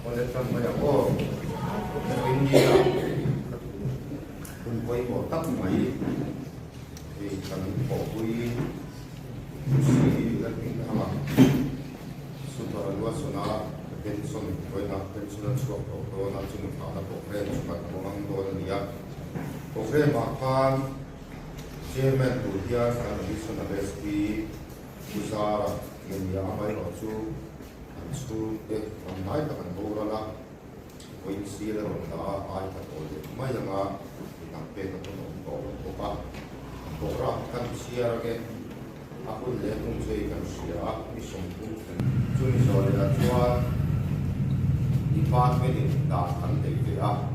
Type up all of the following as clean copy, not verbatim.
oleh sampai aku India pun koi botak mai kami kokui si lagi apa supaya luas sana pension koi nak pension suap atau nak cuma ada kokre cuma orang tua dia kokre makan chairman tu dia sangat bisa nabesti usara yang apa itu su ke mai ta kan bora la ko in si la ron ta ai ta ko le mai nga ta pe ta ko ko pa ko ra kan si ara ke aku le tung sei kan si a mi som tu chu ni so le la chua di pa me ni ta kan te ke a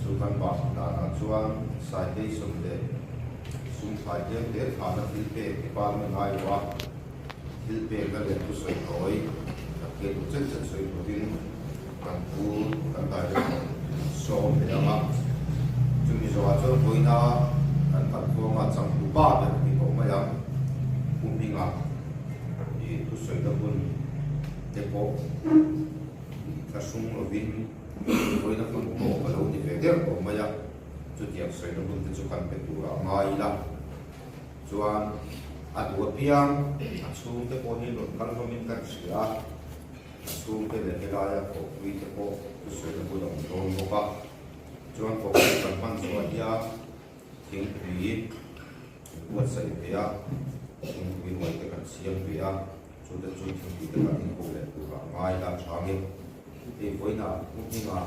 chu kan ba ta na chuan sai dei som de sum phai de de tha na ti pe ke pa me ngai wa til pe ga le tu soi koi cái chất chất sợi của tin càng cũ càng đại so để mà chúng mình nói cho tôi na càng càng cũ mà chẳng đủ ba được thì có mấy em cũng đi ngang thì tôi sợi đó cũng để có cái sung ở bên tôi nó cũng có cái đâu thì về thế có mấy em chút tiền sợi đó cũng chỉ cần phải đủ là ngay là cho anh đuổi piang anh xuống cái con đi luôn càng không mình càng sửa xuống cái này cái là có quý cái có cái sự là bộ đồng đồng bộ ba cho anh có cái phần quan trọng là tiếng quý quật sậy về à tiếng quý ngoài cái phần xiêm về à cho đến chuyện tiếng quý cái phần tiếng cổ lệ của cả mai là sáng ấy thì với nào cũng như là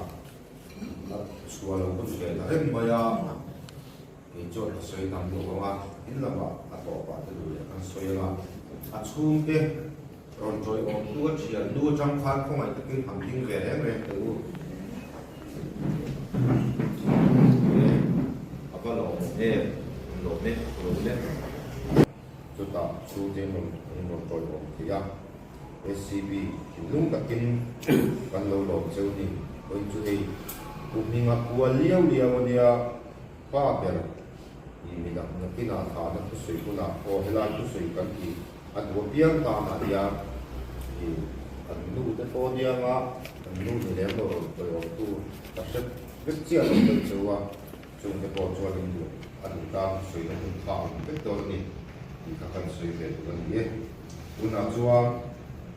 xua lâu cũng sẽ là hết bây giờ thì cho nó xây nằm được mà ít là mà bỏ bạn từ từ ăn xây là ăn xuống cái rồi rồi ông đua chuyện đua trong khán không phải cái thằng kinh về đấy về từ apa lo lo ne chúng ta su trên một rồi thì ra SCB thì lúc cả kinh căn lâu lâu châu đi với chú ấy cũng như là qua liêu liêu đi à ba bèo thì mình đặt cái nào thả nó cái水不拿过回来个水跟你按我边打那里啊很路的多点啊，很路的两个都有都，但是这这样的时候啊，就这个做领导，按当水的很长，这多呢，你看看水的这个嘢，我那做啊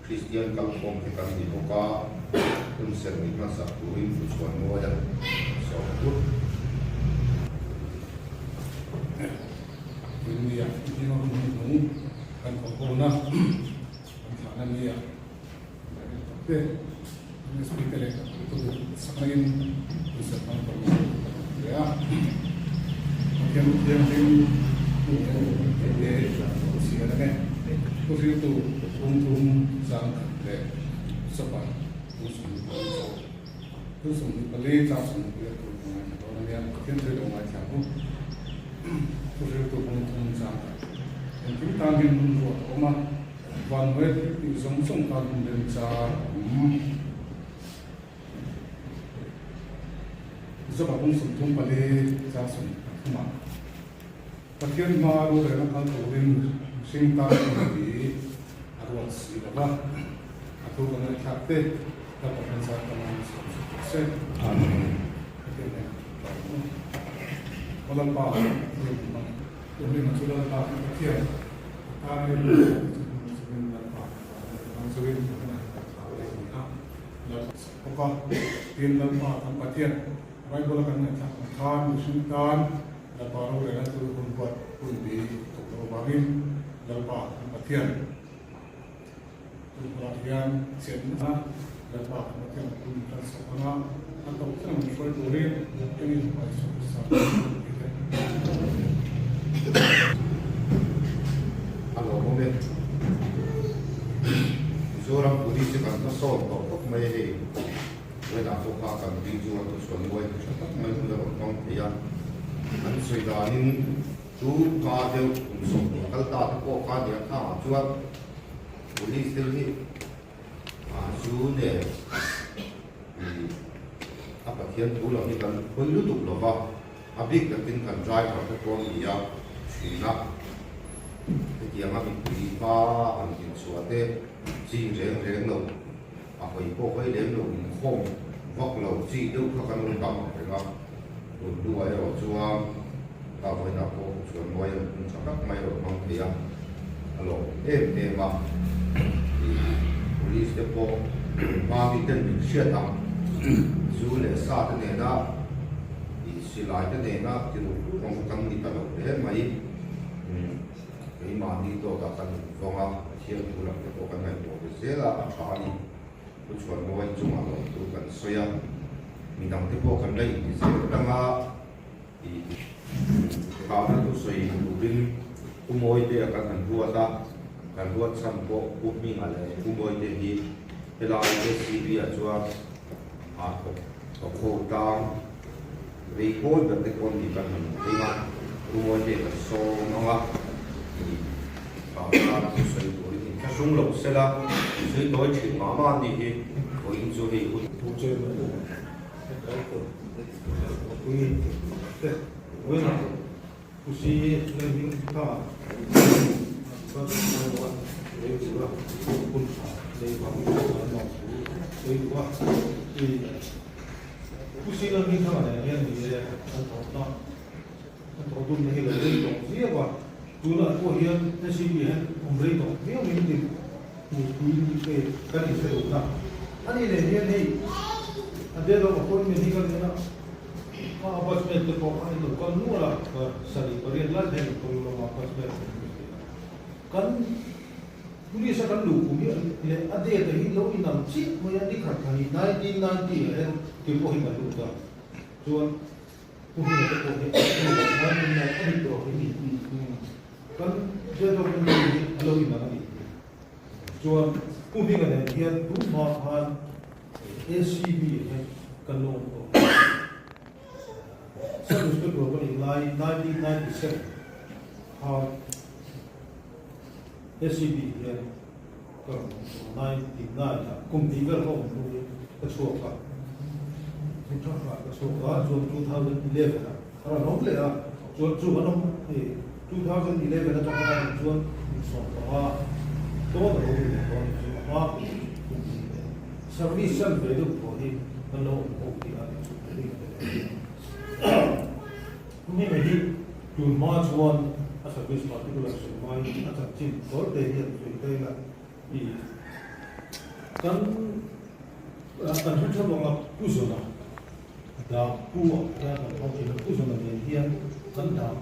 ，Christian 刚讲的刚的国家，跟生命嘛是不会不传我的，小不。ini ya ini orang menunggu kan corona kan sana ni ya tapi ini seperti itu semakin bisa perlu ya yang sih ada kan terus itu untung sangat deh sebab terus beli langsung dia orang yang kita tidak macam terus itu untung sangat yang kita ingin buat rumah one way itu langsung kan mendengar sebab untung beli langsung rumah bagian malu dengan hal turin singkat di awal siapa atau dengan kate dapat mencapai teman walang pa yung nagsulat pa kaya tayo sabihin na pa ang sabihin na oka tinlan pa ang patiyan may bola kan kan musintan na paro rin at tulong buat kundi tukarobangin lalpa ang patiyan pelatihan siapa lalpa ang patiyan kundi sa mga atau kita mencoba turin ini masih besar Allora, come seorang polisi kan sotto, come quella foca kan di giù atto sulle vuoi, come uno non dia. An sui danin tu ka de sotto, kalta ko ka dia ka chua. Polisi ni su ne apa kian tu lo ni kan pun lutuk lo ba. Abik kan kan drive atau tuang dia China cái gì mà mình bị pha ăn thịt suốt đấy, chỉ rèn rèn đâu, hồi cô phải đến lúc không vóc lầu chi đâu các con luôn đọc phải không luôn đuổi rồi chua tao phải đọc cô chuẩn nuôi cho các mày rồi mong thì alo em mà thì police depot mà bị tên bị chết à dù là sao thế này đó thì xử lại thế này đó thì không có đi tao để mày cái mà đi tôi đã cần vòng à hiện tôi làm cái cái này tôi sẽ là trả đi tôi chuẩn nuôi chung mà tôi cần xoay mình đang tiếp tục cần đây thì sẽ đang thì kalau itu saya mungkin umoi dia akan buat sampo upmi ale umoi dia di helai SCB aja ko tang report dan tekon di kan dengan umoi dia so nonga kalau itu saya ini kasung lo sela saya tahu cik mama ni ko injo he Uche bueno, pues sí, le invitaba. Apa sebab itu kau itu kan nula sari berian lah dengan kalau apa sebab kan punya sekarang lu punya ada yang hilau inam cik macam ni kan 1990 yang kita hilang lu tak jual punya itu kan itu ini kan dia tu punya hilau inam ni jual punya kan dia tu mahan SCB kan lu Saya mesti berapa ni? 1997, SCB yang kan 99, kumpulan orang tu kecuali kecuali 2011 lah. Kalau nombor lah, 2011 lah jangan jual soal tu ada service yang betul boleh kalau okey ada. Ini menjadi March 1 asal bis particular semua ini asal cint kalau dia itu lah ini kan akan macam orang pusona dah puak ya kan orang itu pusona dia kan dah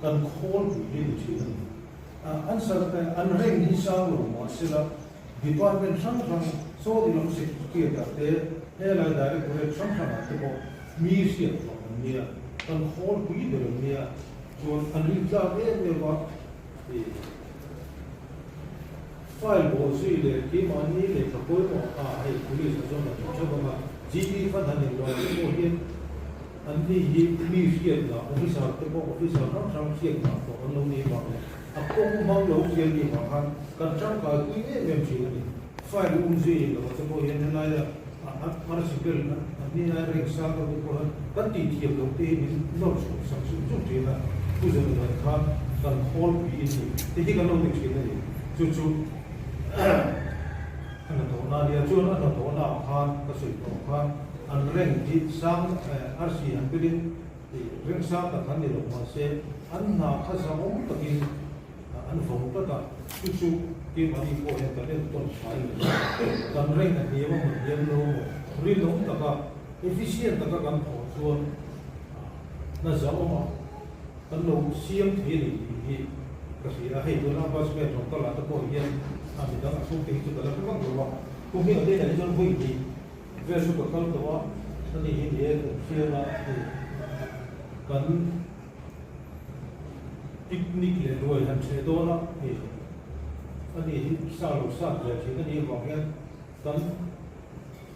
kan call dia itu answer kan anreng hisang lo masih department sang so di dalam sektor kita hela dari boleh sang tu museum ni kan hall bui dalam ni jual analiza ni lepas file bosi le kimani le kapoi mo hai polis asal macam GP pada ni lo kemudian andi ye museum lah officer orang siap lah orang ni aku mau lo siap ni kan cakap kui ni memang ni file unzi lo macam yang lain mana sipil ni ada eksam atau apa kan tiap dong ni non samsung tu lah punya kan hall ini jadi kalau ni kita ni cucu anak tahu dia cucu anak tahu kan kasih kan anreng di sang arsi hampir reng sang tak kan di rumah se anak kasih tapi anak faham tak cucu kimani ko yang tadi tu saya kan reng ni memang dia lo rilong taka efisien taka kan so na zama kan lo siam theli hi kasi ahe do na bas me thong kala ta ko yen ami da so te tu kala kan lo ko mi ade na jon hui ni ve su ko kal to wa ni hi ye sia na kan picnic le lo han che do na ni ani hi sa lo sa ya che ni wa kan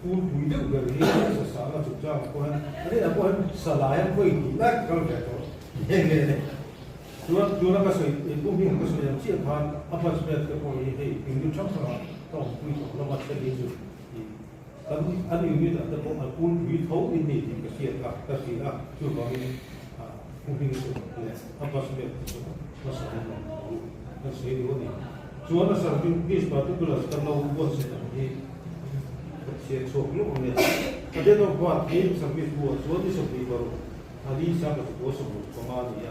pun punya beri sesalah juga Tuhan. Ada apa selain kau ini nak kalau jatuh. Dua kasih itu mungkin kasih yang siapa apa sebab kau ini ini contoh kau punya kalau macam itu. Kan ada ini ada pun punya tahu ini kasih lah cuba ini mungkin itu apa sebab itu masalah kasih ini. Cuma masalah ini sepatu belas kalau buat sedang ini chia số lúc mà mình ở đây nó qua cái sản phẩm của số đi sản phẩm vào đi sang cái của sản phẩm của mà thì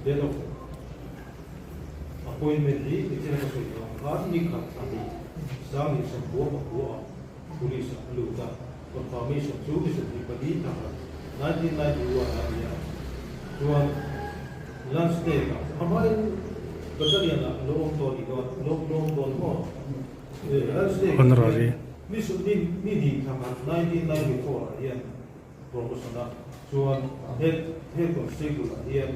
đây nó appointment đi thì cái nó phải có đi khám thì sang thì sản phẩm của police lưu ra confirmation chú cái sản phẩm đi thằng 1991 thì rồi last day hamaरे बदलिया ना लोगों तो लोगों को last day 15 ji ni thằng 1994 hiện professional chuan head constable hiện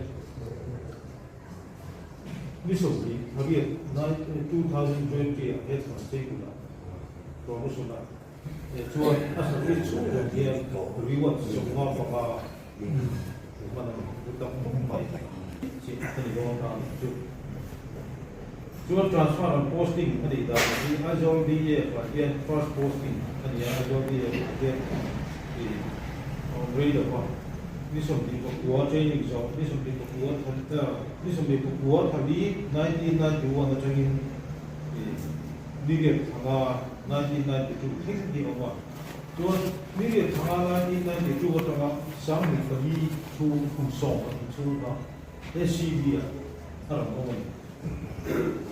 ni so ni habia 2020 head constable professional chuan asal ni chu hiện reward so ngon pa mana utam mai si ani lo ta chu chuan transfer and posting ani da ni azol di pa hian first posting ani azol di pa hian grade of ni som di ko training so ni som di ko thanta ni som di ko thali 1991 na training dige thanga 1992 thing di owa chuan dige thanga 1992 ko tanga sang ni kali thu kum so thu na SCB ara mo mai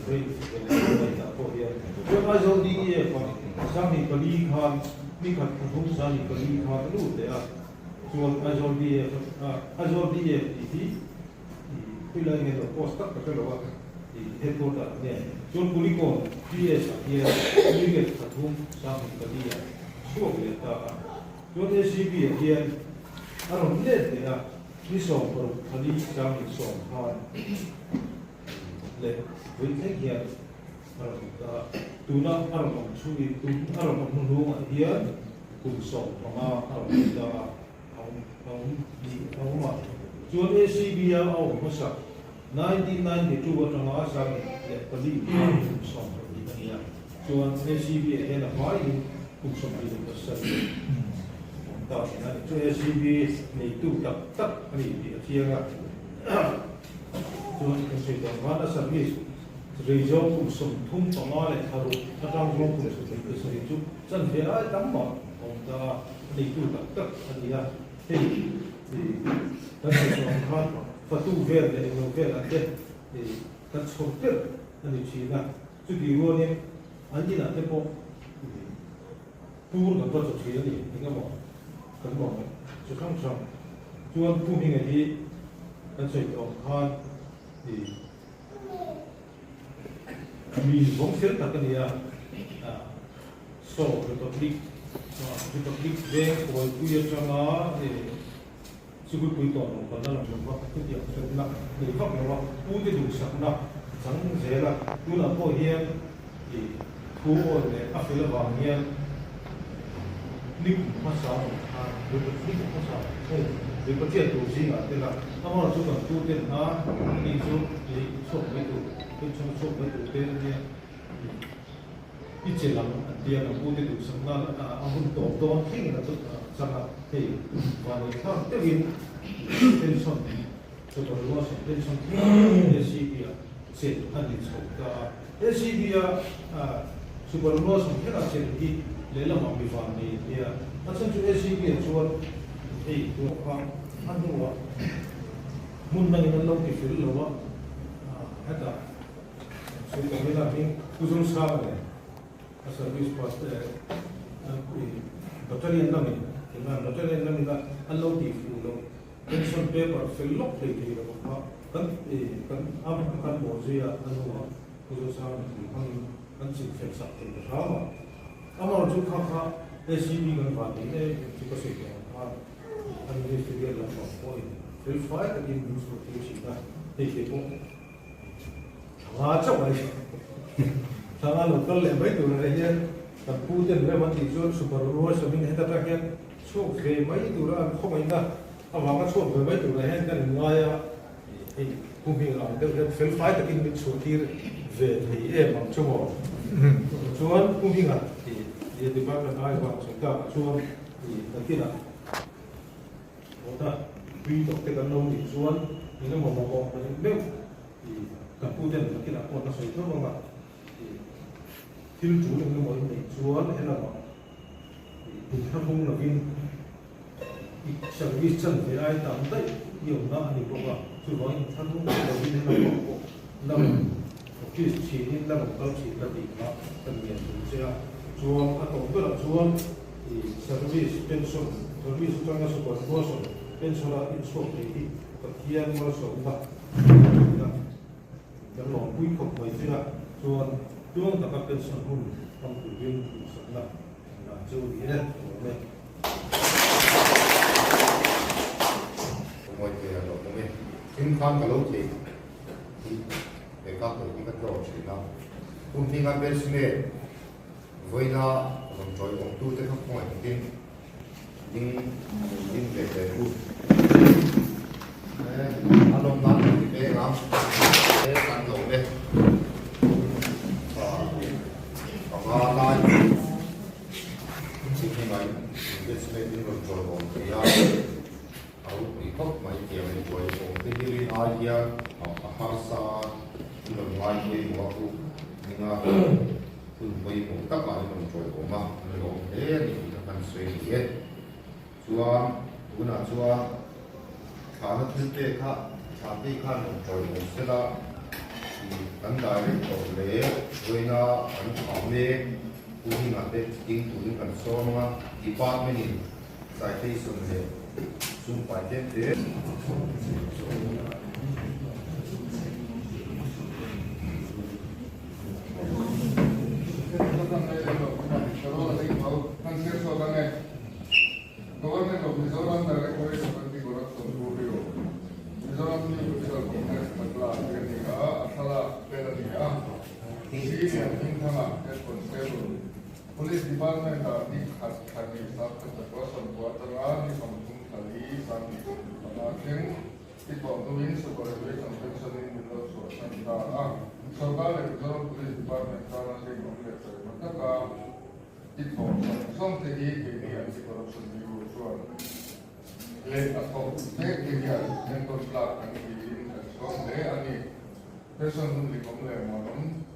grade da ko dia chuan azol di pa sang ni kali khan ni khat thu sang ni kali khan lu de a chuan azol di ti pila nge do post tak ka lo wa headquarter ne chuan pulikon PS ye dige thum sang ni kali ya suo le ta chuan SCB ye aron le de a ni so pro kali sang ni so ha le we take here aron ta tuna aron chu ni tu aron nu a hian kum so ma aron ta chuan ACB au mosa 1992 wa tanga sa le pali som ni ya chuan ACB he na mai kum som ni ko sa ta na chuan ACB ni tu tak ani ti chianga chuan ko se da mana service result kum som thum tanga le tharu atang kum kum som ni se chu chan he ai tam ma om ta ni tu tak ani ya thì các trường hợp và tu về để nó về là thế thì các số tiếp là điều gì là chú đi luôn đi anh đi là thế bộ tu nó có chỗ gì đấy thì cái bộ chú không xong chú anh tu mình cái gì các trường hợp thì mình vẫn thiết là cái gì à số republic về của quy cho nó thì sự quy quy toàn còn là một cái điểm là để phát nó quy cái đủ sẵn là chẳng dễ là cứ là có hiên thì thu hồi để áp phí là vào hiên nín phát sáu được nín phát sáu để có chuyện đủ gì mà tức là nó mà chú cần tu tiền nó đi số thì số mấy đủ cái số mấy đủ tiền như ít chỉ làm tiền là mua được sản phẩm ông tổ khi là tốt sản phẩm thì và người ta tiếp viên pension cho tôi lo sản pension thì SCB sẽ thành định số cả SCB super lo sản cái là sẽ đi lấy làm bằng vàng này thì anh xem cho SCB cho thì tôi khoan anh mua muốn năng nó lâu thì phải lâu hết à số cái là mình cứ dùng sao này service post battalion na min na battalion na min na allow ti fulo pension paper fill lock le ti ro ha kan bo zia anu ku zo sa ni kan sin fel sak ti ha ma amar ju kha SCB gan va ni ne ti ko se ko ha an ni ti ge la ko fill file again use for ti shi da ti ke ko ha cha ba thằng local le mấy tụi này nha tập phu tiền về vấn đề chôn super rush so mình hết tất cả số về mấy tụi đó không ai ta mà cái số về mấy tụi này hết cái ngoài thì cũng bị làm cái phải phải tất nhiên số tiền về thì em bằng số số cũng bị làm thì đi bắt là ai bằng số cả số thì tất nhiên là ta quy động cái căn nông thì số thì nó một nếu thì tập phu tiền tất nhiên là còn nó sấy thôi mà thiếu chủ trong cái mối này chúa hay là ถ้าคงเราวินอีกสักวิสันเสียไอ้ตามได้เดี๋ยวนะนี่บอกว่าคือว่าถ้าคงเราวินให้เราบอกเราที่ชีนี่เราต้องชีระดีนะเป็นเมียนเสียส่วนถ้าตรงตัวส่วนอีเซอร์วิสเป็นส่วนเซอร์วิสจังก็ส่วนก็ส่วนเป็นส่วนอินสตอลที่ก็เทียนมาส่วนนะจะลองคุยกับไปเสียส่วนตัวแต่ก็เป็นส่วนหุ่นต้องคุยกันส่วนนะจูดีนะเนี่ย mọi người là một cái kinh khoan cả lâu thì để các tổ chức các tổ chức nào cùng thì ngành bên này với là làm cho ông tu tới các mọi cái nhưng để tu anh ông làm thì cái làm để làm lâu đấy còn lại thì khi mà bên này thì làm cho ông thìเอาอีกพวกไม่เกี่ยวในตัวผมที่เรียนอาเซียเอาภาษาเรื่องลายมือหัวกูนี่นะคือไปผมตั้งหลายมันช่วยผมมาเรื่องนี่จะเป็นส่วนเดียวส่วนคุณอาส่วนขาหน้าที่เด็กข้าชาติข้ามันช่วยผมเสียละตั้งใจตัวเล็กด้วยนะอันของเล็กผู้ที่มาเป็นจริงผู้ที่กันซ้อนว่าที่บ้านไม่นี่ใส่ที่สุดเลยSumpah gente. Police Department di kami satu kekuasaan buat terang di kampung kali kami mungkin itu tuin sebagai convention ini dalam suasana sebagai dalam Police Department karena saya melihat maka itu sampai ini yang korupsi di luar le atau ini yang konflik ini sampai ani person di komplek malam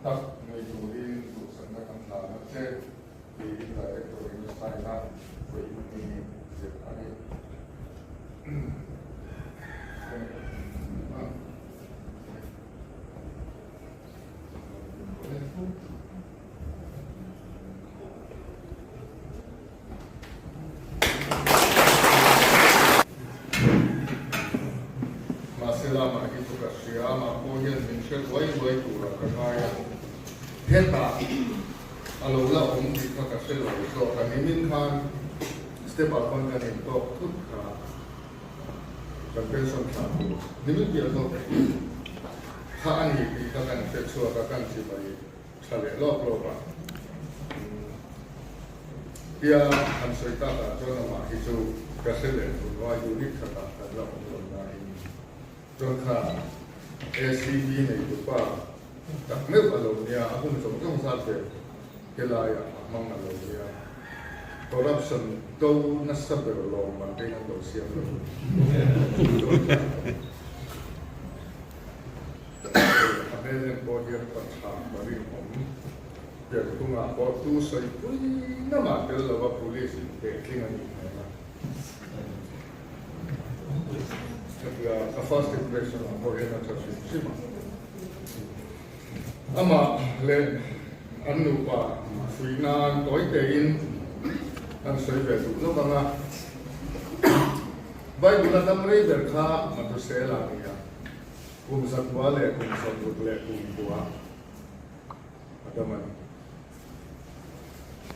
tak menjadi sangat kental saya di direktur Indonesia ini sekali masalah macam itu kasih aku yang mencet wai turun kerana Heta, kalau lah orang kita kasih lalu, so kami minta step up kan itu tuh convention satu. Demi dia tu, hari ini kita kan seksual kan sebagai salah lok. Dia kan cerita kan, jono mah itu kasih lalu, wah unik kata dalam orang ini. Jono SCB ni tu pak. Tak mungkin kalau dia aku macam sahaja kelaya mang kalau dia corruption tu nasab berlalu mantai dengan dosia tu. Ada yang boleh percaya bagi om. Dia tu ngah tu saya pun nama dia lawa polis dengan ini. Setelah first impression boleh nak cakap ama le anu pa suina toy tein an soi ve tu no banga bai bila tamre berkha matu sela ya kum satwa le kum satwa le kum bua adaman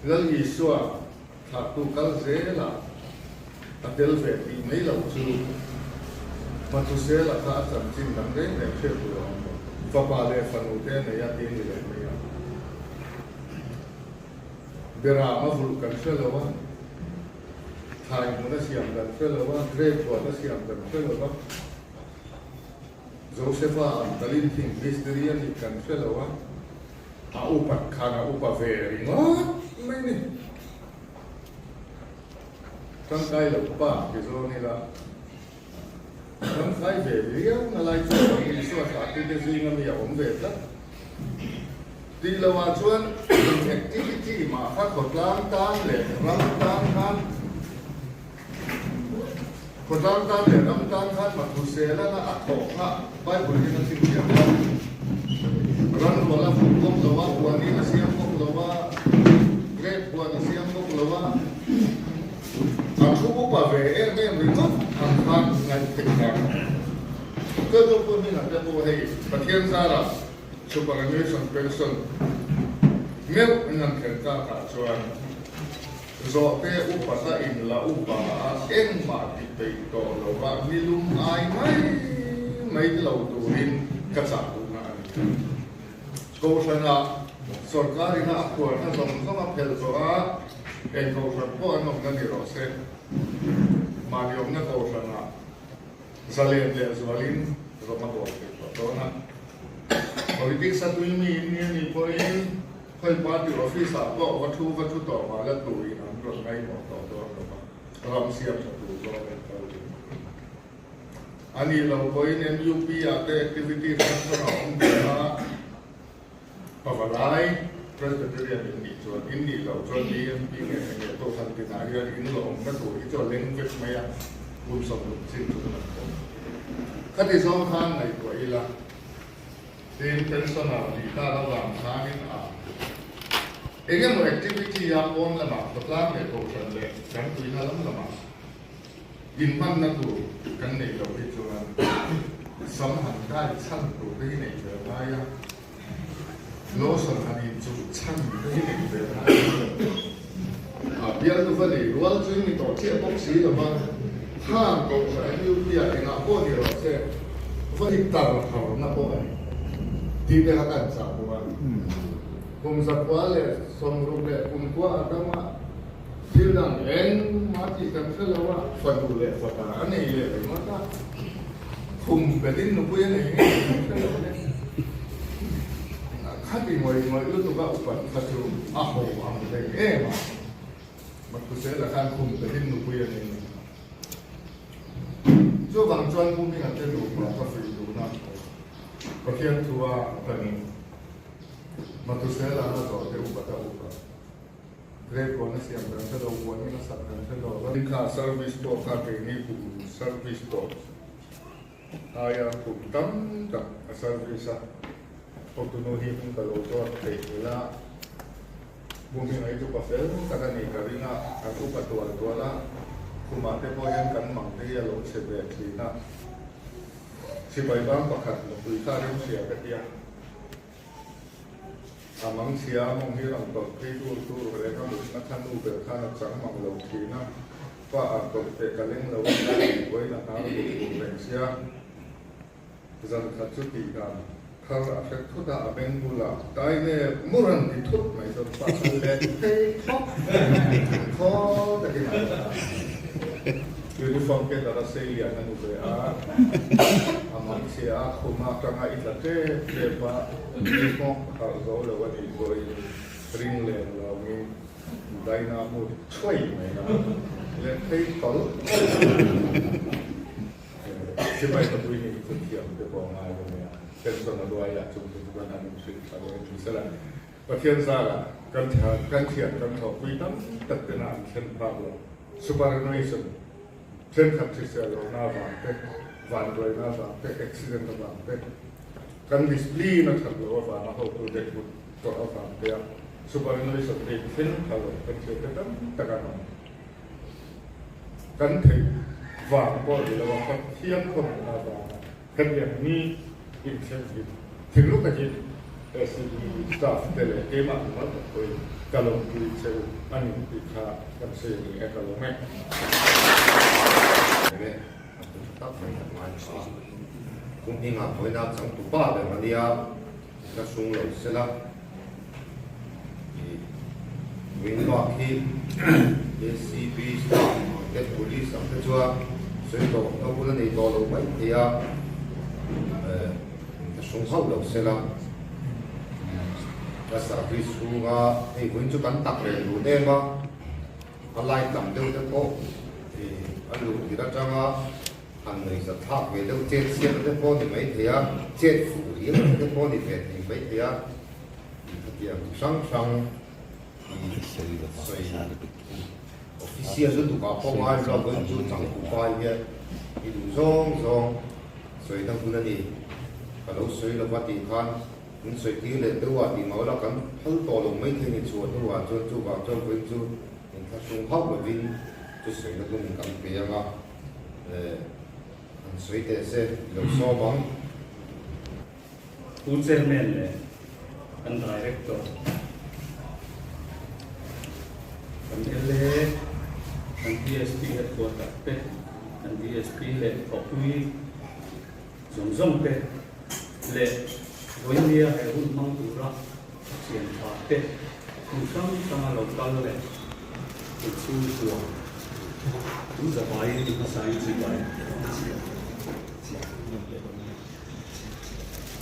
lal iswa thatu kal zela atel ve ti mai lo chu matu sela kha cham chin dang re ne che bu Papa le fanute ne ya tin le me ya bera ma ful kan selawa thai mo na siam dan selawa grade ko na siam dan selawa Josepha dalin thing ministerial ni kan selawa a upat khana upa veri ma mai ni kan kai la upa ke zo ni la Kan kai về với nó lại cho cái số xã thì cái gì mà mình cũng về đó. ดีละว่าชวนแอคทิวิตี้มาคัดกดล้างตามเลยล้างตามคันกดล้างตามเลยล้างตามคันมาทุเสแล้วนะอัดตกนะไปบริเวณสิ่งที่เรารันวันละฟุกละว่าวันนี้นะเสียงฟุกละว่าเกรดวันนี้เสียงฟุกละว่าอันทุกป่าเวเอเมริกาอันพันงานติดกันก็ต้องพูดนี่นะแต่พูดให้ประเทศสหรัฐsuperannuation pension meu ngan kherta ka chuan zo te upasa in la upa eng ma ti pe to lo ba milum ai mai lo turin ka cha na ko sana sarkari na akwa na sama phel zo a en ko sa po no na ni ro se ma yom na ko sana zalen le zwalin ro ma to na politics sa tuwing ni po rin kay party office ako watu to malat tuwing ang ros ngay mo to ram siyam sa tuwa ani lang po rin MUP ate activities sa mga pavalay presbyterian hindi lang so DMP ngayon ito sa tinarian inlong na to ito language maya unsang luksin to na po kati sa mga ngay po ila din personal di tarawang kanin a egen mo activity ya on lama plan le ko san le kan tu na lama in man na tu kan nei lo ti chuan sam han kai chan tu ri nei le na ya lo san han chu chan ri nei le na a bia tu fa ni wal chu ni to che bok si lama ha ko sa yu bia ina ko ni ro se fa ni tar ha na ko di pihakkan sa buwan. Kung sa kuwale, somrube, kung kuwa agama, silang mati kan salawa, fadule, fata, ile, mata. Kung bedin no po yan kati mo ito ka upan, kasi ako ang ma. Magkusela kan kung bedin no po yan so, bang chuan kung natin lupa, kasi na Pakian tua tani matusela na to te upata upa grade ko na siya ang sa daw wani na sa kan sa daw ka service to ka ke ni ku service to aya ku tam ta service sa otunuhi kung kaloto at kailangan bumi na ito pa fel kada ni karina ako patuwa kumate po yan kan mangte along se betlina si Baybang pakat na puita rin siya katiya. Amang siya mong hirang pagkito reka mo na kanuber ka na sang mga lawkina pa ang pagtekaling lawkina iboy na kanuber siya zan katsuti ka kar afek tuta abeng mula tayo ne muran ditut may doon pa sa lete ko dagi na uniform ke dara selia na nube amang siya kumaka nga itlate lepa uniform harzo le wani boy ring le lawi dynamo choi mai na le pay tol sipai to tuini ko tiam de ko nga yo me personal do ya chung tu ba na ni sit sa ni sala pathian sala kan thian kan tho pui tam tat na chen problem superannuation chen khat chi se lo na ba te van roi na ba te accident ba te kan display na khat lo ba na ho to de ku to ba te superannuation de fin khalo kan che te tam ta ka no kan thei va ko de lo ba thian ko na ba kan yang ni incentive thing lu ka ji SCB staff tele tema ma ko kalong ki che ani ti kha kan se ni e kalong me kung ingat ko na sang tupa ng niya na sunglaw sila winlock hi SCB staff at police ang kajwa so ito na pula na ito lo may kaya sunglaw sila sa krisu nga ay kung ito kan takre lune nga alay tam daw ko anh lục thì đã cho anh người sẽ tháp về đâu chết xiên cái con thì mấy thì chết phủ thì cái con thì về thì mấy thì tiệm sang official rất tụ cả phong ai là bên chú chẳng cụ coi kia thì đủ rong sợi thằng quân này cả lâu sợi là phát tiền khan những sợi kia lên tới hoa thì máu là cắn hơi to lồng mấy thiên nhiên chuột tới hoa cho chú vào cho bên chú mình phát sung hấp là vin chú sợi nó cũng cầm bìa mà sợi tê sẽ được so bằng chairman le and director and le and DSP headquarter pe and DSP le opui zong pe le Goinia hai hun mang tu ra sian pha pe kusang local le chu chu tu za bai ni ka sai chi bai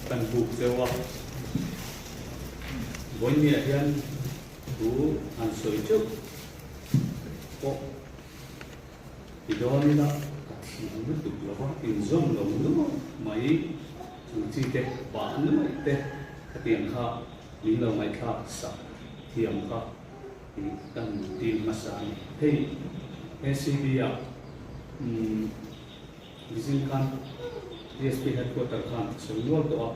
kan buk sewa Goinia hian tu an soi chu ko idoni na thi mu tu lo ba in zom lo nu mai chi te ba nu mai te tiang kha li lo mai kha sa thiam kha ti tan tin ma sa ni hei SCB ya bizin kan DSP headquarter kan so lo to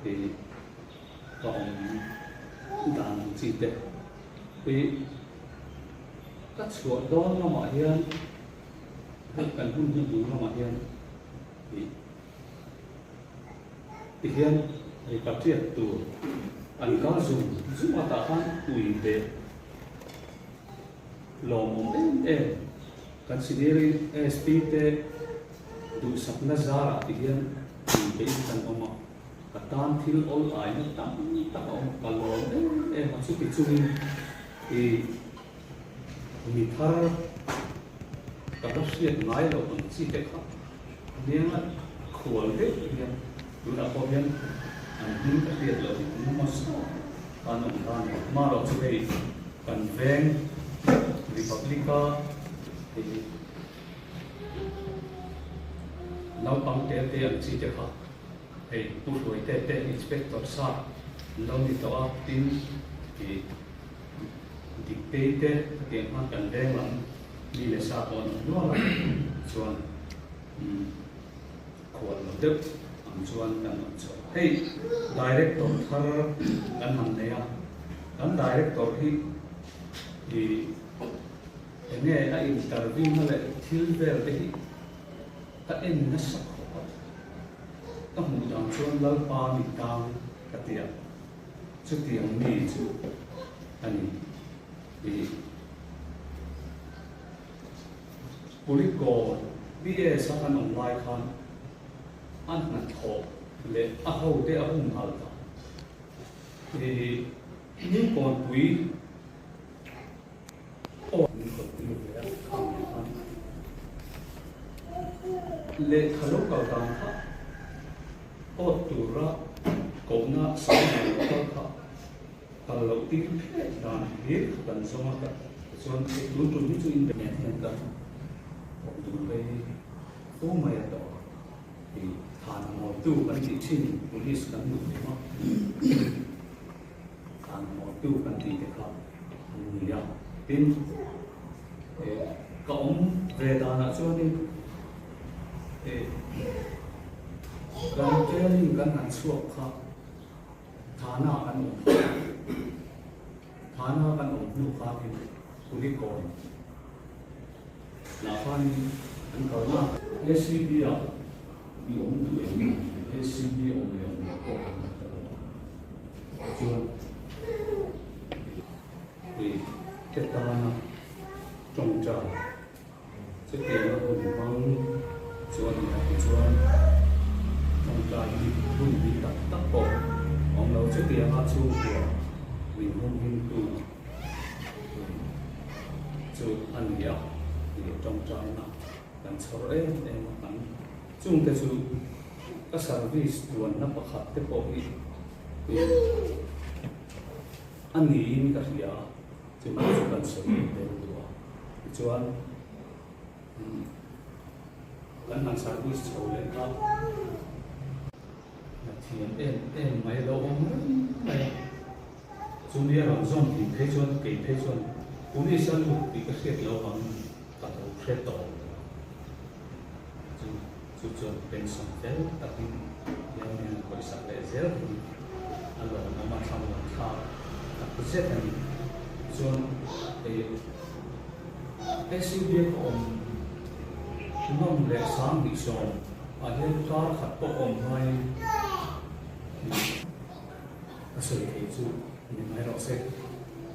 ti ka dan chi te ti các chuột đó nó mà hiền hay cần hun như nó mà hiền thì hiền thì phát triển từ anh có dùng giúp mà ta ăn tùy để lòng em considering SPT đủ sắp na ra thì hiền thì cái thằng ông mà cả tan thiếu all ai nó tắm tắm ông cả lòng em mà chút bị chung thì mi thar ka ba siat ngai lo on chi te kha niang khol he niang du na ko hian an hin ka tiat lo nu ma sa kan on kan ma lo chu hei kan veng republica thì nau pang te te an chi te kha hei pu hloi te inspector sa lo ni to a tin thì dictate tiang han kan deng lam ni le sa on no la chuan khol lo deuh am chuan kan on cho hei director thar kan han ne ya kan director hi enge a interview na le thil vel te hi ta en na sa ta mu dang chuan lal pa mi tang ka tia chu tiang ni chu ani thì political bia sa kan online khan an na tho le a ho te a hum hal ta thì ni kon pui o ni ko pui le khalo ka ta kha o tu ra ko na sa na ka kha kalau tin dan hiệp cần xong cả xong cái tuần tuần như internet hiện tại tụi bay phố mày đó thì thàn một tu cái gì xin police cần đủ mà thàn một tu cần gì để làm người ya tin cộng về đàn là cho nên cần chơi thì cần hành suộc khác thà nào cần Hana kan umnu khakin kuli kon la fan an karna SCB ya bi umnu em SCB om ko chuan thì ketana trong cha sẽ tiền nó cũng mang chuan trong cha đi cũng đi tắc bộ ông lâu sẽ tiền ha chu của mình không hình tu cho anh hiểu thì trong trái nào cần sau đấy để mà cần chung cái sự các service tuần nó bắt khát cái bộ gì anh nghĩ như cái gì à chứ mà chúng cần sử dụng để được cho anh lần hàng service sau lên đó thì em mấy lâu không này Junior on zone thì thế chuan kỳ thế chuan cũng đi sân thì cái việc lâu bằng cả đầu xe tổ chú chuan bên sông thế đặc biệt yang nên coi sạc lệ dễ thì anh là nó mà tham luận thao đặc biệt rất là chuan thì cái sự việc ông nông lệ sáng bị sòng anh ấy có khát vọng ông hay sự thì chú mình hay nói sẽ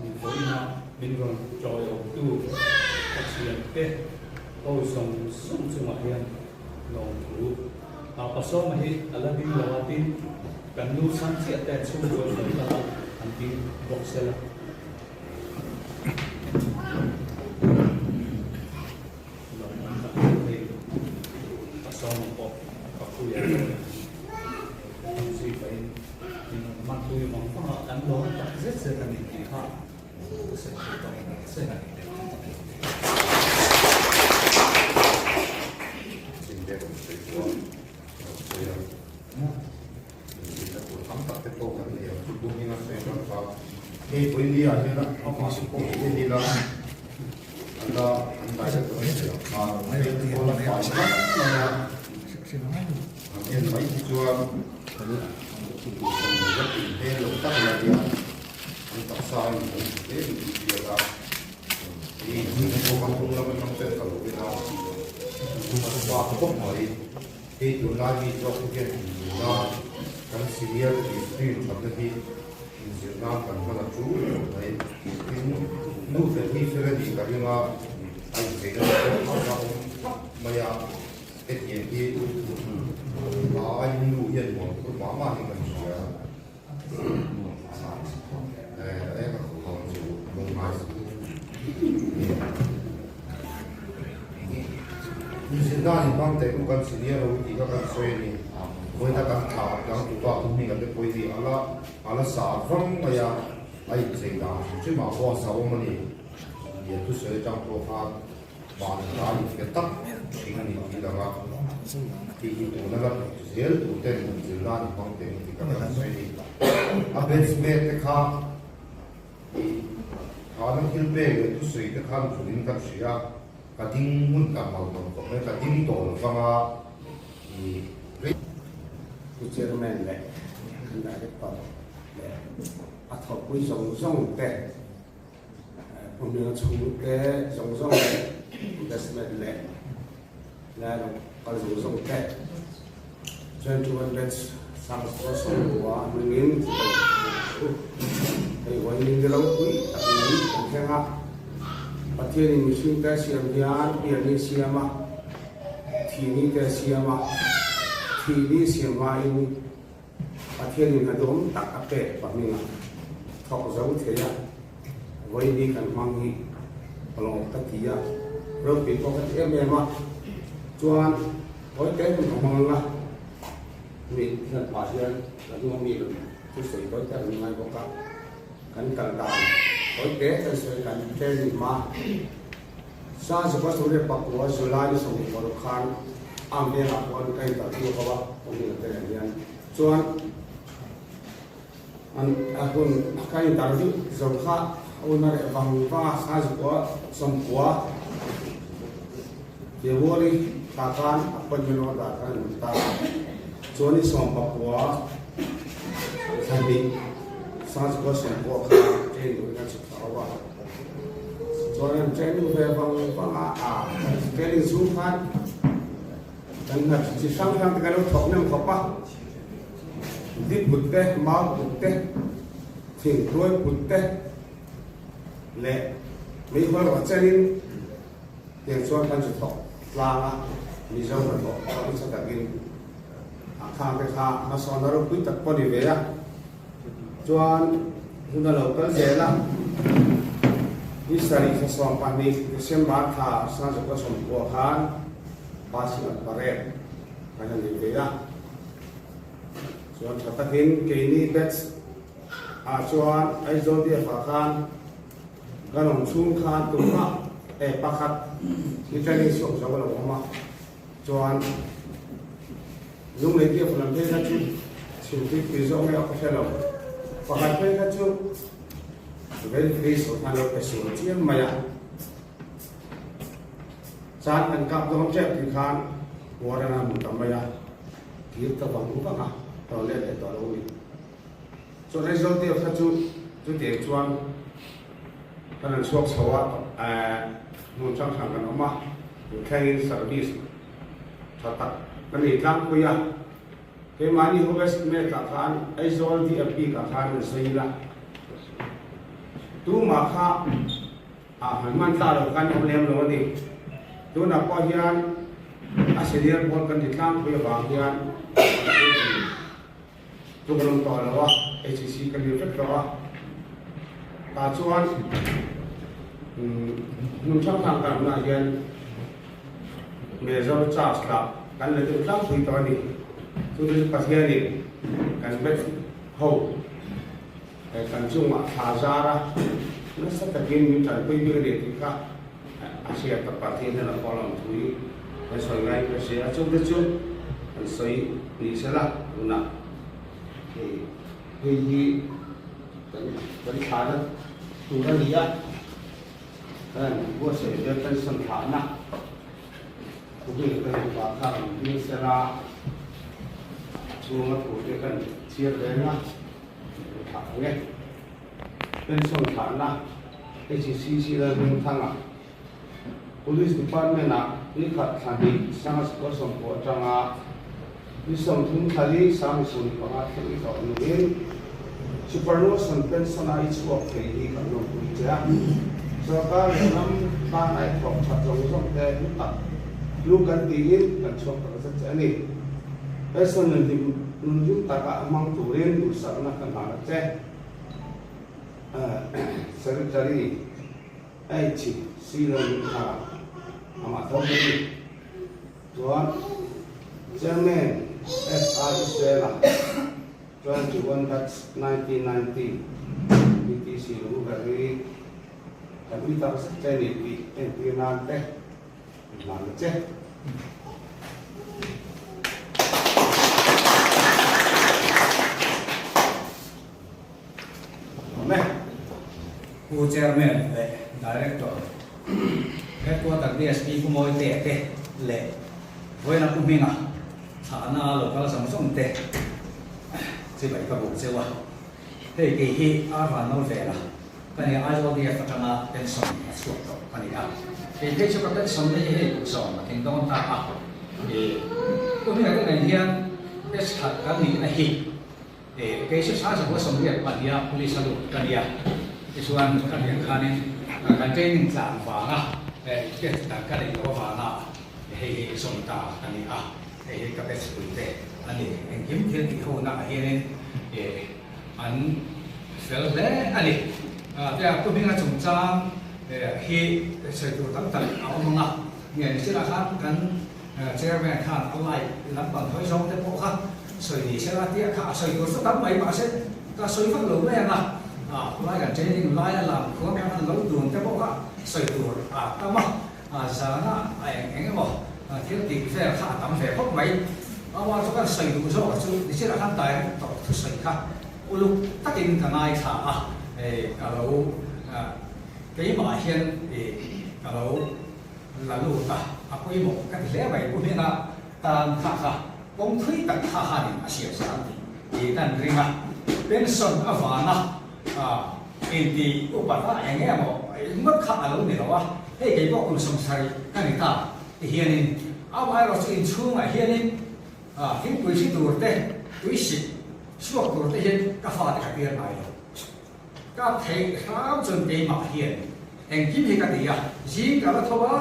mình phối na mình còn trò ông tu phát triển cái ôi sông sông sông mà hiền lòng thủ tao bắt số mà hết là đi là tin cần nuôi sáng sẽ tệ xuống rồi là anh tin bốc xe là Hey, pwede niya na pasok po hindi lang ang tayo ko ay ko lang pa ang yan may tuwa pero lagi ang taksahan mo hindi ka hindi ko kung naman ng pera wala pa ko mai ito lagi ito ko na kan senior is pagdating Nam kan mana tu, ay nu ferdi ferdi kami nga ay sila ko maya etye ay nu yan mo ko mama ni kan siya ay ko ko mo mas ni sila ni bang te ko kan senior o di ka kan soy ni Koi na kan thao yang tu ba tu ni kan de koi di ala sa from ya ai sei da chi ma ko sa o mani ye tu se chang ko ha ba na ni ke tak chi ni ni da ga ti tu na la zel tu te ni la ni bang te ni ka kan sei ni a ben sme te kha na hil be tu sei te khan tu ni kan sia ka ding mun ka ma ko me ka ding to fa ma chairman lệ là cái tổ để bắt học quy dòng dòng để cũng như chú cái dòng dòng lệ investment lệ là có dòng dòng để cho nên chúng mình sang số số của mình thì với những cái lâu quý đặc biệt cũng thế ha và thiên mình xin cái xem nhãn biển đi xem mà thì ní cái xem mà thì đi xem mai ở thiên nhiên là đúng tất cả về và mình học giống thế à với đi cần mang đi lòng tất kia rồi bị có cái em mà cho với cái mình không mang là mình là bảo hiểm là chúng mình tôi sẽ có cái mình hay có cái cần đào với cái tôi sẽ cần cái gì mà sao sẽ có số lượng bạc của số lại số của nó khăn am dia nak buat kain tak tu apa mungkin ada yang cuan akun kain tak tu zongkha unar bang pa saj ko somkwa dewori takan apa jeno takan ta cuan ni sompakwa sandi saj ko somkwa kain tu nak cakap cuan kain tu bang kain zungkhan dan nak si sang sang tegalo thok nem khopa dit butte ma butte thing roi butte le mi hol wa chenin yang chuan kan chu thok la mi zo na thok ka sa ta gin a khang te kha ma son na ro pui tak po ni ve ya chuan huna lo kal je la ni sari sa som pa ni December tha sa zo ko som ko khan pasi at paret kanya ni kaya so tatakin kay ni bets chuan ay zodi afakan ganong sung khan tuma pakat italing sok sa wala kuma chuan yung lagi fulan pe ka chu sinti piso may ako siya pakat pe ka chu very free so kind of person chiam maya san an kap dong chep ti khan warana mu tamaya kir ta bang u ka to le to lo ni so result of chu te chuan kan suak sawa nu chang sang kan oma kai service thata kan ni tlang ko ya ke mani ho bes me ka khan ai zol di api ka khan sei la tu ma kha man ta lo kan om lem lo ni tu na ko hian a serial bol kan ditlang ko ya ba hian tu kan to lo wa HCC kan ni fet lo wa ta chuan nu chang sang kan na hian me zo charge la kan le tu tlang pui to ni tu tu pas hian ni kan bet ho kan chung ma tha za ra nó sẽ tập trung những trận quy mô điện thì khác Asia tập bản thiên là có lòng thú ý cái soi ngay cái sẽ chung đất chung cái soi đi sẽ là đúng không thì khi vẫn khá đó tụ ra đi á vua sẽ đưa tới sân khá nặng cũng như cái quả khang đi sẽ là xuống thủ cái cần chia đến á thả ngheเป็นส่วนฐานนะ HCC เราเป็นทางอ่ะ Police Department นะนี่ขัดขันดีสร้างก็ส่งผลจังอ่ะนี่ส่งถึงทะเลสร้างส่วนของอาที่ต่อหนึ่งซูเปอร์โนสันเป็นสนายสวอปที่ดีกันลงทุนเจ้าสกัดนำบ้านไอ้ครอบชัดลงส่งแต่ตัดลูกกันตีนกันชมกันสักเจนี่ไอ้ส่วนหนึ่งที่นุ่งตากะมังตุเรนดูสักนักกันหาเจ้secretary H Sila Yudha Amathori Tuan Chairman SR Israel 21 March 1990 BTC Lugari tapi tak sekali di nanti nanti Khu chairman le director headquarter DSP ku moi te le voina ku minga thana local samsung te chi bai ka bu chewa hei ke hi a ran no vela kani a jo dia fatana pension suak to kani a ke ke chu ka pension le hei ku so ma king don ta a ku minga ke nai hian pes khat kan ni na hi ke chu sa sa ko som dia pa dia police lu kani a Isuan kan yang kanin kan training plan vanga ke ta kan ni ko vanga hei somta kan ni a hei ka pes puite ani en kim thil ki ho na hian an fel le ani ta ko minga chung chang hi se tu tam tam au manga ngen sila khan kan chairman khan alai lam ban thoi song te po kha soi ni sela tia kha soi ko sa tam mai ma se ka soi fa lo me na laiกันtraining lai là làm có cái ăn lâu đường cái bộ á sợi đường tao mà giờ nó ảnh cái bộ thiếu tiền phải khá tầm phải khóc mấy qua cho cái sợi đường rồi chứ thì sẽ là khăn tài tổ chức sợi khác lúc tất nhiên cái này thả cả lâu cái mà hiện cả lâu là lúc ta quy mô cái lẽ vậy của mình là ta thả công thuế tất cả hai điểm sẽ sáng thì ta riêng à bên sân ở vạn à inti upata yang ni apa, mat kah alu ni lawa, cái bộ cùng song sai cái này ta, thì hiện nay, ai rồi in chung mà hiện nay, những quý sĩ tuổi thế, quý sĩ, suốt tuổi thế hiện, các pha thì cái này rồi, các thầy khám chuẩn bị mà hiện, hành kim thì cái gì à, riêng cái là thôi á,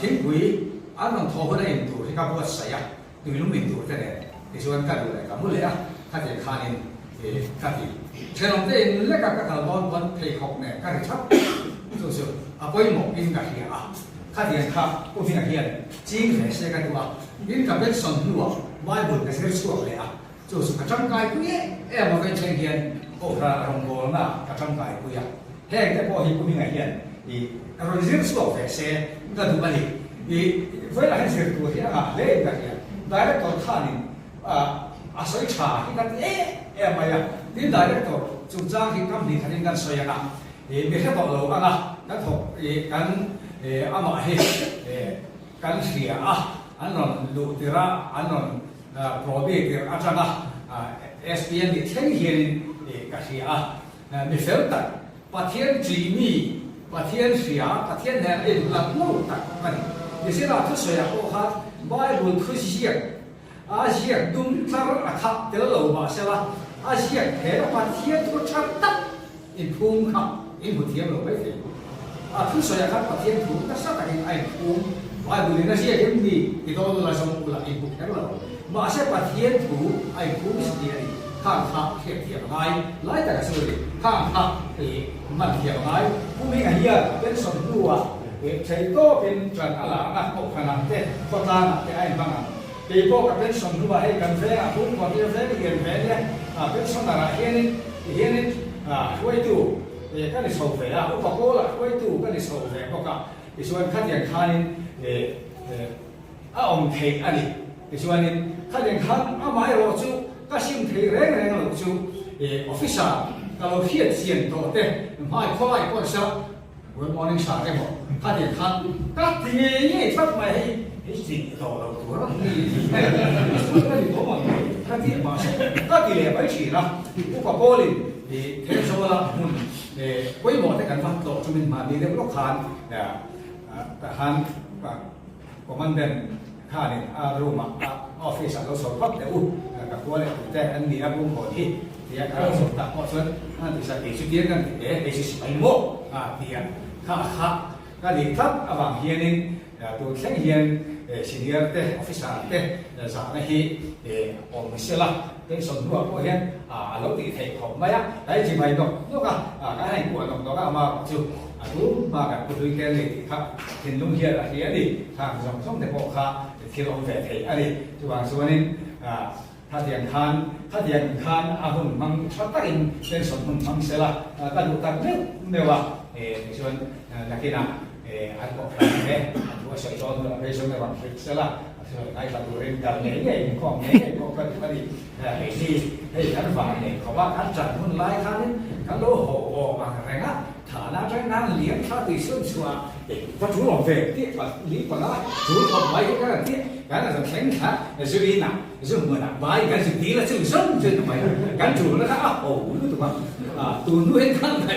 những quý, anh làm thôi cái này tuổi thì các bộ sai à, từ lúc mình tuổi thế này, thì số anh cái này cái mũi à, cái gì khai nên cái gì thế nên thế lấy các con thầy học này các thầy chấp rồi bây một in cái gì các thầy khác cũng như là chính là sẽ cái gì in cái bên sân lúa Bible cái sẽ suốt lại rồi cái trong cái cũng vậy em một cái chuyện hiện ô ra đồng hồ là cái trong cái cũng vậy thế cái bộ hình cũng như là hiện thì rồi riêng suốt cái sẽ cái thứ gì thì với lại sự tuổi thì lấy cái gì đấy là có thằng sợi trà cái em mày ที่ได้ก็จุดจ้างที่กำลังทำงานสวยงามมีแค่ตัวเราอ่ะกันถกกันอามาเหกันเสียอันนั้นดูที่ระอันนั้นโปรบีที่อาจารย์SPN ที่เที่ยงเย็นก็เสียมีเฟลต์ประเทศจีนีประเทศเสียประเทศเนี่ยหลังโลกตัดมันนี่สิเราทุกส่วนของเขาไบเบิลคือเสียอาเซียดุมทาร์อาคับเดี๋ยวเราบอกใช่ไหมอาเซียเห็นประเทศทุกชาติอินพุ่งครับอินหุ่นเทียมเราไม่เห็นทุกส่วนของประเทศถูกก็สักแต่ไอ้พุ่งไบเบิลนี่นะเสียยังมีที่ตัวเราสมบูรณ์อินพุ่งแค่เรามาเสียประเทศถูกไอ้พุ่งเสียข้างทับเทียบเทียบไงไล่แต่ละส่วนข้างทับมันเทียบไงผู้มีไอ้เหี้ยเป็นสมบูรณ์ใช้โต้เป็นจันอะไรนะพวกขนาดเด็กก็ตามแต่ไอ้บ้างปีโป้กับเป็นสมบูรณ์ให้กันแฝงพุ่งกับเป็นแฝงเรียนแฝงเนี่ยเป็นสมนาระเฮียนี่ช่วยตู้ก็ได้ส่งแฝงอุปกรณ์ช่วยตู้ก็ได้ส่งแฝงก็กับส่วนขั้นอย่างขั้นองค์เทอันนี้ส่วนนี้ขั้นอย่างขั้นไม่รู้จู่ก็สิ่งที่เร่งเราจู่ออฟฟิศก็เราเขียนเสียงตัวเต้ไม่ค่อยก็สักวันมอร์นิ่งชาได้หมดขั้นอย่างขั้นก็ที่นี่ทับไม่สิ่งต่อเราตัวเรานี่ตัวมันถ้าที่มาก็ที่เหลือไปฉีดนะอุปกรณ์เทปโซล่าหุ่นไว้หมดแต่กันฟังต่อจนมันมาดีเรื่องลูกค้าแต่ฮันก็มันเป็นข้าเนี่ยอารมณ์ออฟฟิศเราสอบพับแต่อุ้กับตัวเนี่ยแต่อันนี้อารมณ์ก่อนที่เราสอบตัดเพราะฉะนั้นอันที่สักทีสุดที่กันที่สิบโมที่ข้าก็ดีครับบางเฮียนี่ตัวเช่นเฮียนซีเนียร์เต้ออฟฟิศเต้สารที่องค์เสละเป็นส่วนตัวพวกเฮียเราตีเทของไม่อะแต่จริงไม่ต้องลูกก็ให้กวนตรงตัวก็มาจู่ดูมากับผู้ดูแลเลยครับเห็นลุงเฮียอะไรนี่ทางส่งแต่พวกข้าที่เราแฝงอะไรจุดบางส่วนนี้ถ้าเดียงคานหุ่นมังชอบตั้งเป็นส่วนหุ่นมังเสละก็ดูตั้งเนี่ยว่าส่วนนักกีฬาอันบอกเนี่ยว่าส่วนตัวเราเป็นส่วนในวันฟิกเสละส่วนในประตูเรียนกันเนี่ยของเนี่ยก็เป็นที่ให้การฝ่ายเนี่ยเขาว่าการจัดหุ่นลายคันนี้การโลโหมาอะไรนะฐานะใจนั้นเลี้ยงข้าตีส่วนชัวว่าถูกหลอกเฟกที่แบบลี้ปนะถูกหลอกไว้ก็ได้ที่การจะแข่งขันจะดีนะจะเหมือนใบการสิดีแล้วจะส้นจะทำไมการถูกแล้วก็โอ้โหรู้ถูกป่ะตัวนู้นข้างไหน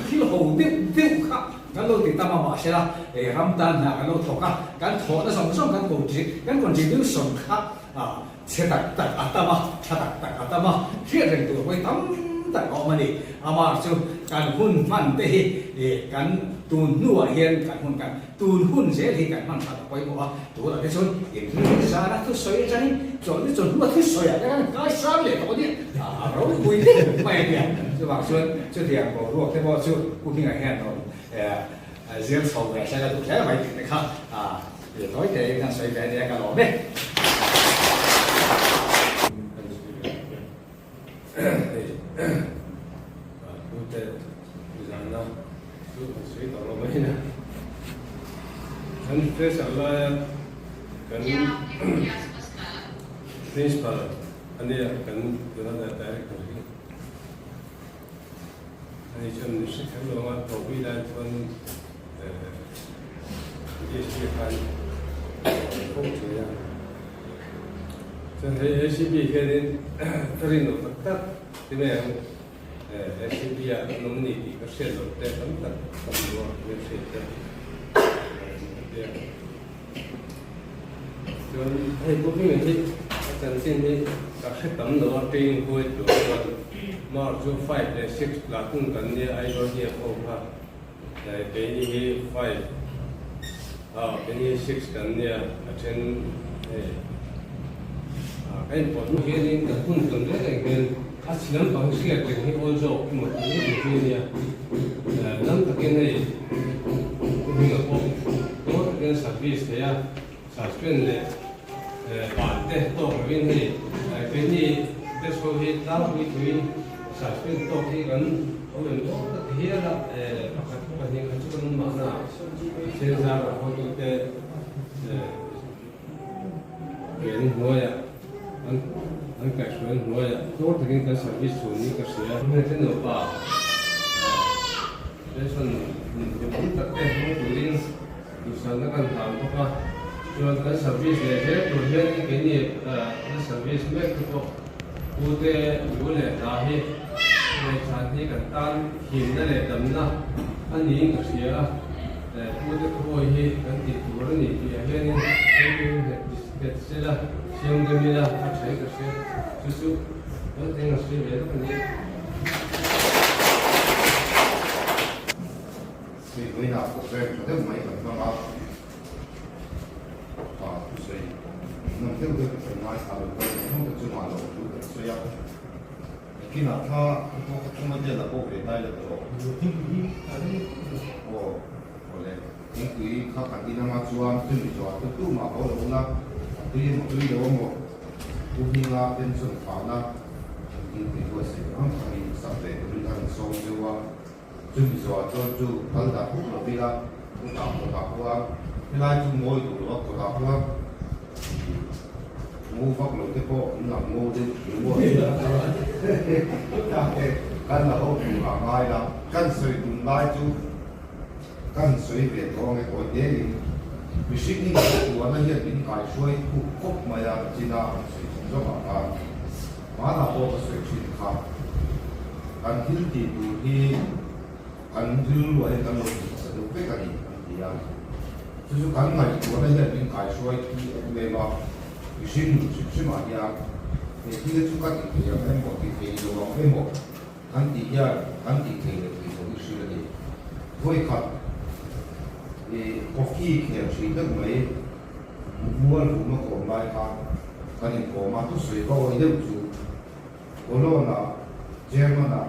ที่เราดิ้วข้ากันเราติดตามมาบอกใช่ไหมรำตันนะกันเราถกกันถกแล้วส่งกันกดจีกันกดจีดิ้วส่งข้าเสียตัดอัตมาตัดอัตมาเชื่อเรื่องตัวไว้ตั้งแต่ออกมาดิอามาสู่การหุ้นมันเตะการตูนนัวเฮียนการหุ้นกันตูนหุ้นเสียที่การมันตัดไปบอกว่าตัวเราได้ชนอย่างที่สาระทุกสอยใจจนว่าทุกสอยอะไรกันก็สร้างเลยตัวนี้เราคุยไม่เนี่ยจะบางส่วนจะเถียงบอกรู้แต่ว่าช่วยผู้ที่งานแห่งเราเสียงสองแบบใช่ไหมถูกใช่ไหมนะครับเดี๋ยวน้อยแต่การสอยแบบนี้กันหรอเนี่ยUte Susanna Suita Romina kan fes alla kan principal ani kan guna director ani chun sikhan lo ma to bi la chun SC kan ko chya chun he SCB ke din tarin no tak tine SCB ya nominee ka shelo te tam tak kamwa website te chun he ko bi ni kan sin ni ka khatam no ping ko to mar jo 5 le 6 la kun kan ni ai lo ni ko ha pe ni 5 pe ni 6 kan ni a chen cái một cái nên cả quân tuần đấy là cái asilam bằng sự là cái ôn dầu một cái gì kia năm thực hiện này mình ở bộ có thực hiện service thế à suspend này bản thế tổ cái bên này cái gì cái số hiện tạo cái thứ suspend tổ thì gần ở bên đó thì là các những cái chỗ mà là trên ra là họ tụi cái cái ngôi à anh cái chuyện nói là tôi thì cái service số này cái gì á mình thấy nó ba để cho mình cũng tất cả những cái gì dù sao nó cần làm tốt hơn cho cái service này thế rồi hiện cái này cái service mấy cái đó cụ thể như là nào hếtในชาติกันตันหินนั่นแหละดำนะอันนี้ก็เสียแต่พูดถึงโอ้ยกันติดตัวนี่ที่เห็นนี่เด็ดเสียละเสียงเดิมละใช้ก็เสียสู้ๆแล้วแต่ก็เสียเยอะกันนี่所以为啥我说绝对没有办法啊，所以那这个很难查的，那个最难的就是这样。khi nào他không có tiền là cô về tay là được ồ lên những cái khác hẳn đi năm chua tôi bị chua tôi tu mà có được không tuy nhiên tôi đâu mà cũng như là bên sườn pháo na những cái tôi sẽ không phải sắp về tôi đang sống chua tôi bị chua cho chú hắn đã hút là vì là cũng tạo một tạo qua cái này chú ngồi tủ đó của tạo qua ngô phát lộ cái bộ cũng là ngô đến kiểu ngô căn là hậu thủ là ngay là căn sợi đun lai chú căn sợi về đó cái cội đế đi vì sinh những cái của nó hiện những cái suy khúc mà là chỉ là sợi cho bạn mà là bộ sợi chuyển khám căn hiến thì đủ thì căn dư loại căn lộ sẽ được biết cái gì thì chứ căn này của nó hiện những cái suy về mà sinh mà ya thì khi chúng ta thì em một thì rồi em một anh thì ya anh thì rồi sự là gì thôi khẩn thì có khi kiểu sự tức mấy mua cũng nó còn lại cái này có mà tôi sửa có cái điều chủ có lo là chơi mà là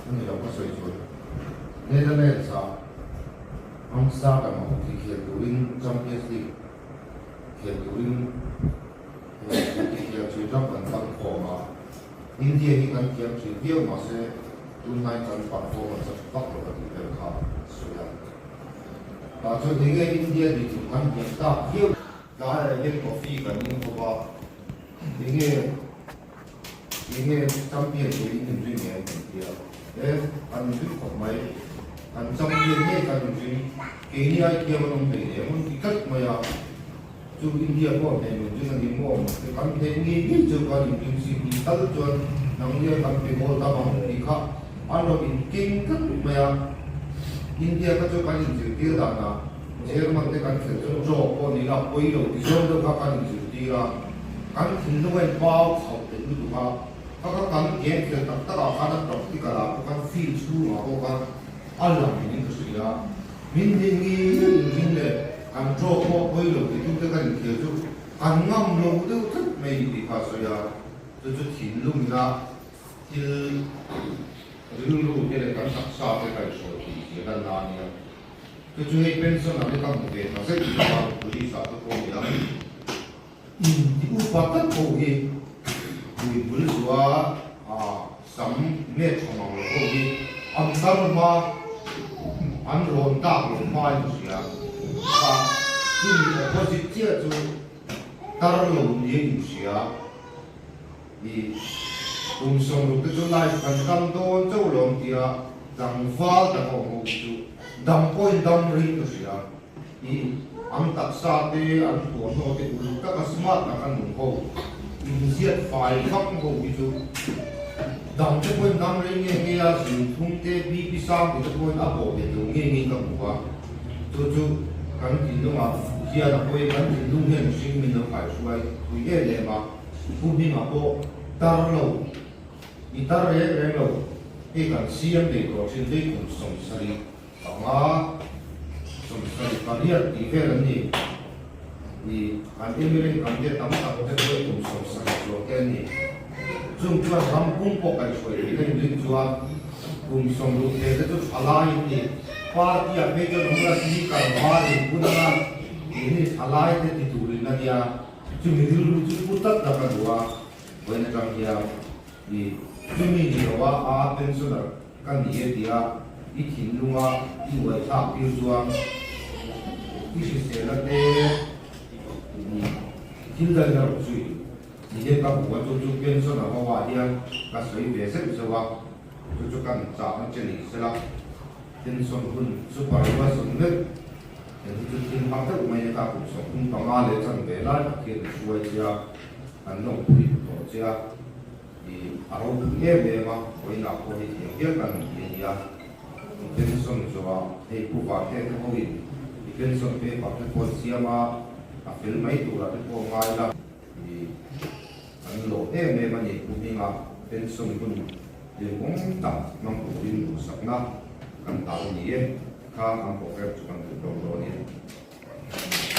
anh hiểu có sửa rồi nên là sao ông sao cả một thì kiểu in trong cái gì kiểu in kiểu trong phần tăng khổ mà India thì cần kiểu chỉ tiêu mà sẽ tuân hành cần bắt đầu mà sẽ bắt đầu là cái việc khác rồi ạ. Và cho đến cái India thì chúng ta hiện ta tiêu đó là những có phi cần những có bao những cái trong tiền của những người nghèo thì để ăn chútของmấy ăn trong tiền này cần gì cái này kia mà không để muốn cái cách mà chú India có thể mình chú là đi mua cái căn thế nghĩ chú có những cái gì đi tới cho nông nghiệp căn cái mua ta bằng đi khác anh nói in kinh cách mà India có cho căn những gì đó là 제가 막 내가 저 보니까 보이로 이정도 가까이 들이라 간 진동의 바우 가운데 누가 아까 간 얘기 딱딱 하나 praktikala 간 feel 수하고 간 알람이 것이야 민딩이 민데 간 저거 보이로 이쪽에가 계속 강남로도 특 메이디 가서야 저저 딜lum이나 딜 딜로 이제 간 삭사가 있어 얘가 나니야 그 중에 펜션 안에 가는데 사실 이거 우리 사도 보면 이거 바깥 거기 우리 물과 삼매 청망을 거기 암살마 안론다 마이지야 그 포지티브 좀 다른 얘기지야 이 동성로 그 나이 간감도 저런디야 장파다 거기 dam point dam ring to siya I ang taksate ang tuwa te ulu ka smart na kanung ko insiat file khap ko bisu dam te point dam ring nge ya sin thung te bi pi sam te point abo te tu nge ka buwa chu kan tin do ma sia na poi kan tin lung hen sing min no kai suai ku ye le ma ku bi ma ko tar lo I tar re lo e kan siam de ko sin de kun som sari mà some study career thì về làm gì thì anh em mình làm cái tấm tạo cái cái cùng some study rồi cái này chúng ta làm cũng có cái suy nghĩ nên chúng ta cùng some lúc thế cái chút alai thì party ở bên trong là gì cả mà thì cũng là ini alai thì tụi nó đi chúng mình luôn chúng tất cả các đứa với nó trong kia thì chúng mình nhiều quá pension là cái gì thì I tin lunga I wai thak pi chuang I si se la te tin dal na chui Ini ka buat tujuh pensiun apa wadian kasih biasa bisa wak tujukan cara jenis selak pensiun pun supaya sunnet yang tujuan fakta umumnya tak usah pun pengalih can bela kita suai dia andong pui to dia di arau punya bema koi nak koi dia kan dia pensiun coba buka koi pensiun pe pakai polisi ama film itu lah itu ngai lah lo em mani kuminga pensum kun lingong ta mang ko din sakna kan ta ni e ka ang ko fer chuan do ni